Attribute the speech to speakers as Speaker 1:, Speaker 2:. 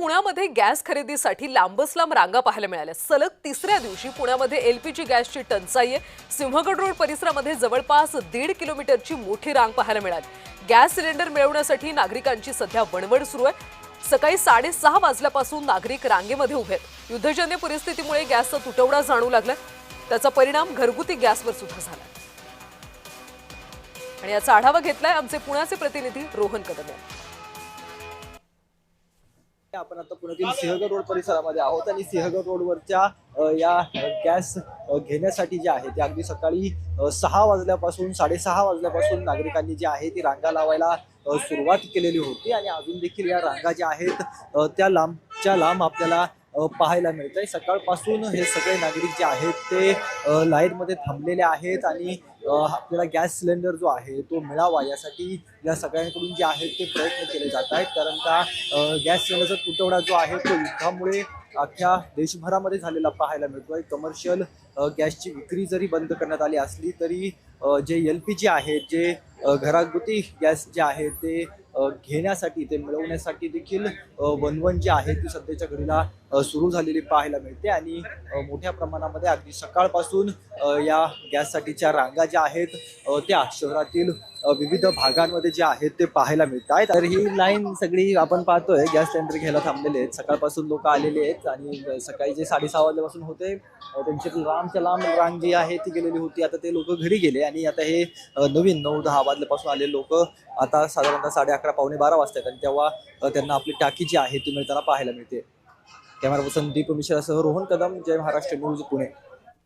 Speaker 1: पुण्यामध्ये गॅस खरेदीसाठी लांबच लांब रांगा पाहायला मिळाल्या। सलग तिसऱ्या दिवशी पुण्यामध्ये एलपीजी गॅसची टंचाई आहे। सिंहगड रोड परिसरामध्ये जवळपास 1.5 किलोमीटरची मोठी रांग पाहायला मिळाली। गॅस सिलेंडर मिळवण्यासाठी नागरिकांची सध्या वणवण सुरू आहे। सकाळी 6:30 वाजल्यापासून नागरिक रांगेमध्ये उभे आहेत। युद्धजन्य परिस्थितीमुळे गॅसचा तुटवडा जाणवू लागला। त्याचा परिणाम घरगुती गॅसवर सुद्धा झाला। आणि याचा आढावा घेतलाय आमचे पुण्याचे प्रतिनिधी रोहन कदम यांनी।
Speaker 2: आपण आता पुण्यातील सिंहगड रोड परिसरामध्ये आहोत आणि सिंहगड रोडवरच्या या गॅस घेण्यासाठी जे आहे ते अगदी सकाळी 6 वाजल्यापासून 6:30 वाजल्यापासून नागरिकांनी जे आहे ती रांगा लावायला सुरुवात केलेली होती आणि अजून देखील या रांगा ज्या आहेत त्या लांबच्या लांब आपल्याला पाहायला मिळत आहे। सकाळपासून हे सगळे नागरिक जे आहेत ते लाईनमध्ये थांबलेले आहेत आणि आपल्याला गॅस सिलेंडर जो आहे तो मिळावा यासाठी या सगळ्यांकडून जे आहेत ते प्रयत्न केले जात आहेत। कारण का गॅस सिलेंडरचा तुटवडा जो आहे तो युद्धामुळे अख्ख्या देशभरामध्ये झालेला पाहायला मिळतोय। कमर्शियल गॅसची विक्री जरी बंद करण्यात आली असली तरी जे एलपीजी आहेत, जे घरगुती गॅस जे आहे ते घेण्यासाठी ते मिळवण्यासाठी देखील वणवण जी आहे ती सध्याच्या घडीला सुरू झालेली पाहायला मिळते आणि मोठ्या प्रमाणामध्ये अगदी सकाळपासून या गॅससाठीच्या रांगा ज्या आहेत त्या शहरातील विविध भागांमध्ये जे आहेत ते पाहायला मिळत आहेत। तर ही लाईन सगळी आपण पाहतोय गॅस सिलेंडर घ्यायला थांबलेले आहेत। सकाळपासून लोक आलेले आहेत आणि सकाळी जे 6:30 वाजल्यापासून होते त्यांची लांबच्या लांब रांग जी आहे ती गेलेली होती। आता ते लोक घरी गेले आणि आता हे नवीन 9-10 वाजल्यापासून आलेले लोक आता साधारणतः 11:30 पावणे 12 वाजतात आणि तेव्हा त्यांना आपली टाकी जी आहे ती मिळताना पाहायला मिळते। कॅमेरा पर्सन दीप मिश्रासह रोहन कदम, जय महाराष्ट्र न्यूज, पुणे।